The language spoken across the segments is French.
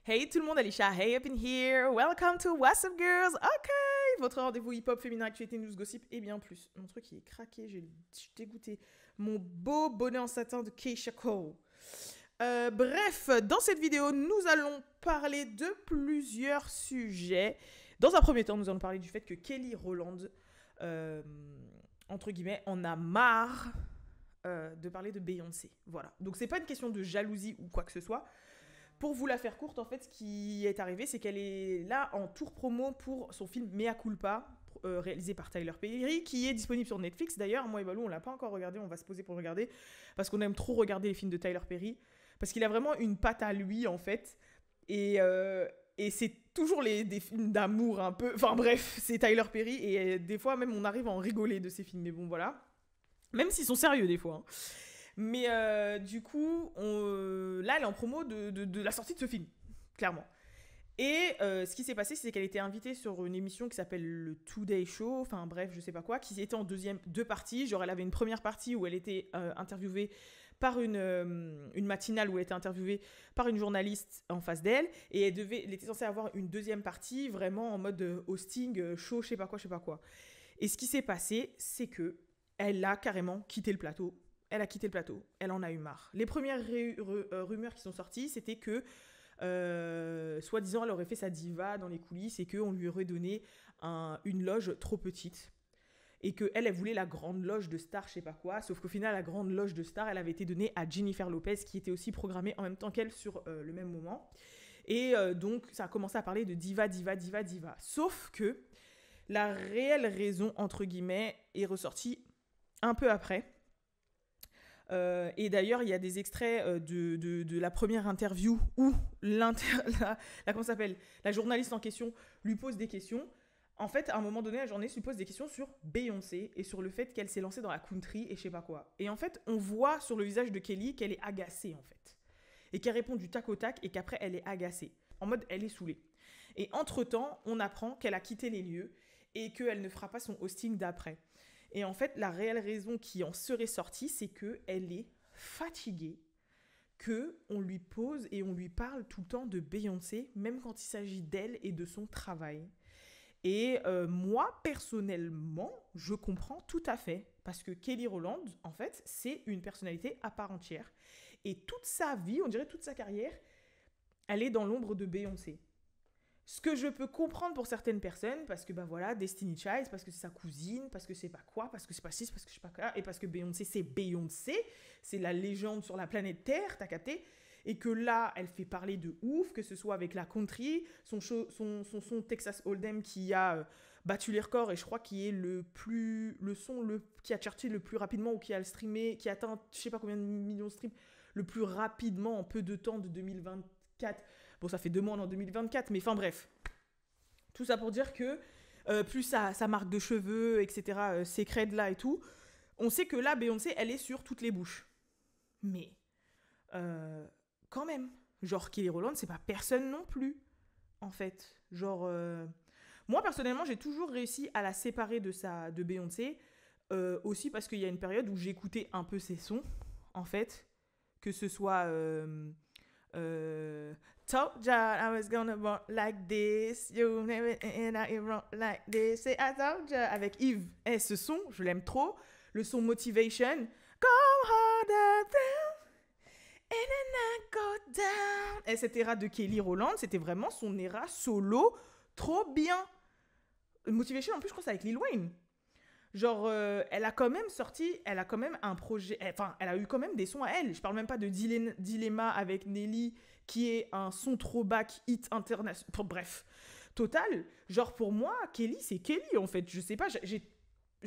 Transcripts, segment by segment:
Hey tout le monde, Alicia, hey up in here, welcome to What's Up Girls, ok, votre rendez-vous hip-hop, féminin, actualité, news, gossip et bien plus. Mon truc il est craqué, je suis dégoûtée. Mon beau bonnet en satin de Keisha Cole. Bref, dans cette vidéo, nous allons parler de plusieurs sujets. Dans un premier temps, nous allons parler du fait que Kelly Rowland, entre guillemets, en a marre de parler de Beyoncé. Voilà, donc c'est pas une question de jalousie ou quoi que ce soit. Pour vous la faire courte, en fait, ce qui est arrivé, c'est qu'elle est là en tour promo pour son film Mea Culpa, réalisé par Tyler Perry, qui est disponible sur Netflix. D'ailleurs, moi et Balou, on l'a pas encore regardé, on va se poser pour le regarder, parce qu'on aime trop regarder les films de Tyler Perry, parce qu'il a vraiment une patte à lui, en fait, et c'est toujours des films d'amour un peu... Enfin bref, c'est Tyler Perry, et des fois même on arrive à en rigoler de ces films, mais bon, voilà. Même s'ils sont sérieux, des fois, hein. Mais du coup, là, elle est en promo de la sortie de ce film, clairement. Et ce qui s'est passé, c'est qu'elle était invitée sur une émission qui s'appelle le Today Show, enfin bref, je sais pas quoi, qui était en deux parties. Genre, elle avait une première partie où elle était interviewée par une matinale où elle était interviewée par une journaliste en face d'elle. Et elle était censée avoir une deuxième partie, vraiment en mode hosting, show, je sais pas quoi. Et ce qui s'est passé, c'est que elle a carrément quitté le plateau. Elle a quitté le plateau, elle en a eu marre. Les premières rumeurs qui sont sorties, c'était que, soi-disant, elle aurait fait sa diva dans les coulisses et qu'on lui aurait donné une loge trop petite. Et qu'elle, elle voulait la grande loge de star, je sais pas quoi. Sauf qu'au final, la grande loge de star, elle avait été donnée à Jennifer Lopez, qui était aussi programmée en même temps qu'elle sur le même moment. Et donc, ça a commencé à parler de diva. Sauf que la réelle raison, entre guillemets, est ressortie un peu après. Et d'ailleurs, il y a des extraits de la première interview où comment ça s'appelle, la journaliste en question lui pose des questions. En fait, à un moment donné, la journaliste lui pose des questions sur Beyoncé et sur le fait qu'elle s'est lancée dans la country et je sais pas quoi. Et en fait, on voit sur le visage de Kelly qu'elle est agacée, en fait. Et qu'elle répond du tac au tac et qu'après, elle est agacée. En mode, elle est saoulée. Et entre-temps, on apprend qu'elle a quitté les lieux et qu'elle ne fera pas son hosting d'après. Et en fait, la réelle raison qui en serait sortie, c'est qu'elle est fatiguée, qu'on lui pose et on lui parle tout le temps de Beyoncé, même quand il s'agit d'elle et de son travail. Et moi, personnellement, je comprends tout à fait. Parce que Kelly Rowland, en fait, c'est une personnalité à part entière. Et toute sa vie, on dirait toute sa carrière, elle est dans l'ombre de Beyoncé. Ce que je peux comprendre pour certaines personnes, parce que bah voilà, Destiny Child, parce que c'est sa cousine, parce que c'est pas quoi, parce que c'est pas ci, parce que je sais pas quoi, et parce que Beyoncé, c'est la légende sur la planète Terre, t'as capté? Et que là, elle fait parler de ouf, que ce soit avec la country, son son Texas Hold'em qui a battu les records, et je crois qui est qui a charté le plus rapidement, ou qui a streamé, qui a atteint je sais pas combien de millions de streams, le plus rapidement en peu de temps de 2024. Bon, ça fait 2 mois en 2024, mais enfin bref. Tout ça pour dire que plus sa marque de cheveux, etc., ses creds là et tout, on sait que là, Beyoncé, elle est sur toutes les bouches. Mais, quand même, genre Kelly Rowland, c'est pas personne non plus, en fait. Genre, moi personnellement, j'ai toujours réussi à la séparer de Beyoncé, aussi parce qu'il y a une période où j'écoutais un peu ses sons, en fait, que ce soit... Told ya I was gonna run like this, you never and I run like this, say I told ya, avec Yves. Eh, ce son, je l'aime trop. Le son Motivation, go harder down, and then I go down. Et cette era de Kelly Rowland, c'était vraiment son era solo, trop bien. Motivation, en plus, je crois que c'est avec Lil Wayne. Genre, elle a quand même un projet, enfin, elle a eu quand même des sons à elle. Je parle même pas de Dilemma avec Nelly, qui est un son throwback hit international. Bref, total. Genre, pour moi, Kelly, c'est Kelly, en fait. Je sais pas,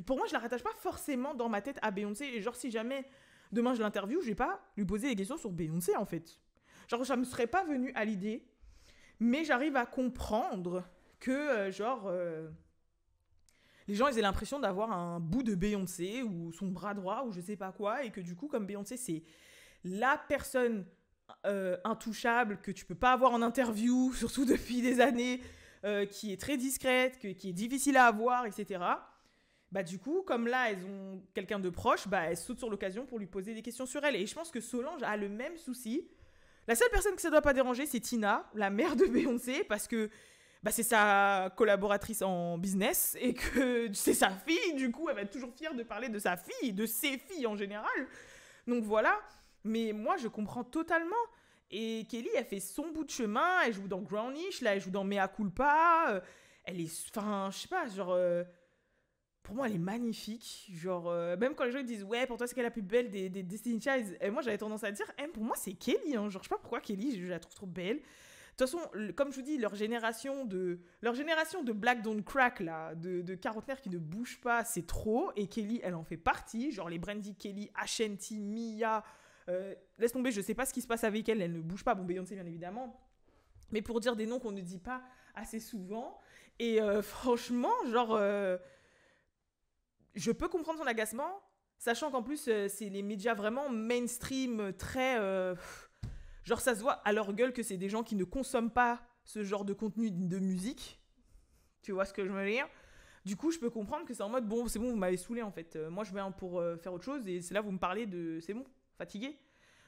pour moi, je la rattache pas forcément dans ma tête à Beyoncé. Et genre, si jamais demain je l'interview, je vais pas lui poser des questions sur Beyoncé, en fait. Genre, ça me serait pas venu à l'idée. Mais j'arrive à comprendre que, les gens, ils aient l'impression d'avoir un bout de Beyoncé ou son bras droit ou je sais pas quoi, et que du coup, comme Beyoncé, c'est la personne intouchable que tu peux pas avoir en interview, surtout depuis des années, qui est très discrète, qui est difficile à avoir, etc. Bah du coup, comme là, elles ont quelqu'un de proche, bah elles sautent sur l'occasion pour lui poser des questions sur elle. Et je pense que Solange a le même souci. La seule personne que ça doit pas déranger, c'est Tina, la mère de Beyoncé, parce que bah, c'est sa collaboratrice en business et que c'est sa fille, du coup, elle va être toujours fière de parler de sa fille, de ses filles en général. Donc voilà, mais moi, je comprends totalement. Et Kelly, elle fait son bout de chemin, elle joue dans Grownish, là, elle joue dans Mea Culpa, elle est, enfin, je sais pas, genre, pour moi, elle est magnifique, genre, même quand les gens disent, ouais, pour toi, c'est qu'elle est la plus belle des Destiny Child, et moi, j'avais tendance à dire, pour moi, c'est Kelly, hein, genre, je sais pas pourquoi Kelly, je la trouve trop belle. De toute façon, comme je vous dis, leur génération de Black Don't Crack, là, de quarantenaires qui ne bougent pas, c'est trop. Et Kelly, elle en fait partie. Genre les Brandy Kelly, Ashanti, Mia. Laisse tomber, je sais pas ce qui se passe avec elle. Elle ne bouge pas. Bon, Beyoncé, bien évidemment. Mais pour dire des noms qu'on ne dit pas assez souvent. Et franchement, genre, je peux comprendre son agacement. Sachant qu'en plus, c'est les médias vraiment mainstream, très. Genre, ça se voit à leur gueule que c'est des gens qui ne consomment pas ce genre de contenu de musique. Tu vois ce que je veux dire? Du coup, je peux comprendre que c'est en mode, bon, c'est bon, vous m'avez saoulé en fait. Moi, je viens pour faire autre chose et c'est là, vous me parlez de. C'est bon, fatigué.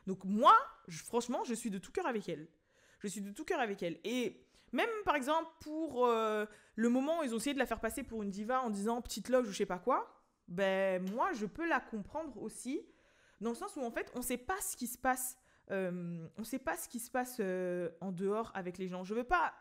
Donc, moi, franchement, je suis de tout cœur avec elle. Je suis de tout cœur avec elle. Et même, par exemple, pour le moment où ils ont essayé de la faire passer pour une diva en disant petite loge ou je sais pas quoi, ben, moi, je peux la comprendre aussi. Dans le sens où, en fait, on sait pas ce qui se passe. On sait pas ce qui se passe en dehors avec les gens. Je veux pas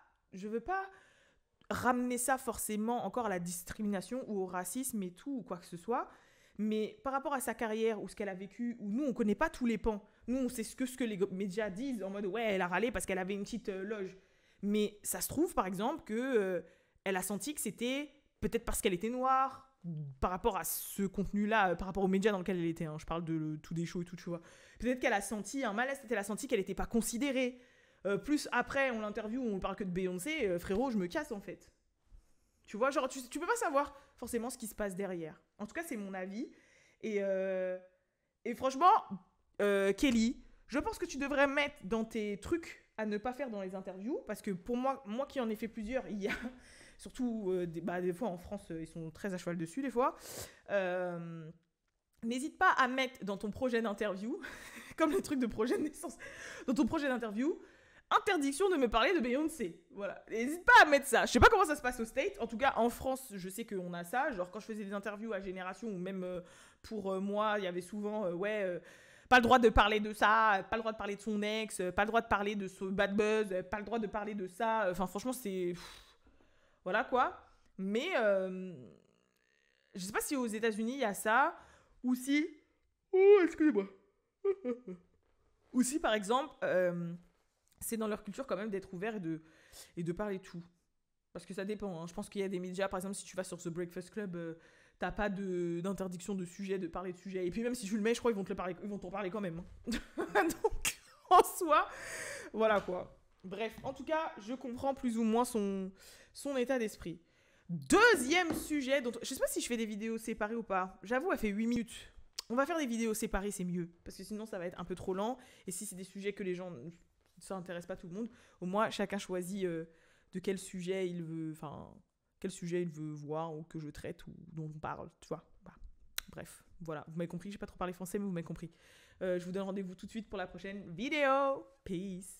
ramener ça forcément encore à la discrimination ou au racisme et tout ou quoi que ce soit. Mais par rapport à sa carrière ou ce qu'elle a vécu, où nous on connaît pas tous les pans. Nous on sait ce que les médias disent en mode ouais elle a râlé parce qu'elle avait une petite loge. Mais ça se trouve par exemple que elle a senti que c'était peut-être parce qu'elle était noire par rapport à ce contenu-là, par rapport aux médias dans lesquels elle était. Hein. Je parle de tout des shows et tout, tu vois. Peut-être qu'elle a senti un malaise, peut-être qu'elle a senti qu'elle n'était pas considérée. Plus après, on l'interview, on parle que de Beyoncé, frérot, je me casse en fait. Tu vois, genre, tu peux pas savoir forcément ce qui se passe derrière. En tout cas, c'est mon avis. Et franchement, Kelly, je pense que tu devrais mettre dans tes trucs à ne pas faire dans les interviews, parce que pour moi qui en ai fait plusieurs, il y a surtout des fois en France, ils sont très à cheval dessus des fois. N'hésite pas à mettre dans ton projet d'interview, comme le truc de projet de naissance, dans ton projet d'interview, interdiction de me parler de Beyoncé. Voilà. N'hésite pas à mettre ça. Je sais pas comment ça se passe au State. En tout cas, en France, je sais qu'on a ça. Genre, quand je faisais des interviews à Génération, ou même pour moi, il y avait souvent, pas le droit de parler de ça, pas le droit de parler de son ex, pas le droit de parler de ce bad buzz, pas le droit de parler de ça. Enfin, franchement, c'est... Voilà, quoi. Mais, je sais pas si aux États-Unis, il y a ça, ou si... Oh, excusez-moi. Ou si, par exemple... c'est dans leur culture quand même d'être ouvert et de parler tout. Parce que ça dépend. Hein. Je pense qu'il y a des médias, par exemple, si tu vas sur The Breakfast Club, t'as pas d'interdiction de sujet, de parler de sujet. Et puis même si tu le mets, je crois qu'ils vont t'en parler quand même. Hein. Donc, en soi, voilà quoi. Bref, en tout cas, je comprends plus ou moins son état d'esprit. Deuxième sujet, dont je sais pas si je fais des vidéos séparées ou pas. J'avoue, elle fait 8 minutes. On va faire des vidéos séparées, c'est mieux. Parce que sinon, ça va être un peu trop lent. Et si c'est des sujets que les gens... ça intéresse pas tout le monde. Au moins, chacun choisit de quel sujet il veut, voir ou que je traite ou dont on parle, tu vois. Bah, bref, voilà. Vous m'avez compris, j'ai pas trop parlé français, mais vous m'avez compris. Je vous donne rendez-vous tout de suite pour la prochaine vidéo. Peace.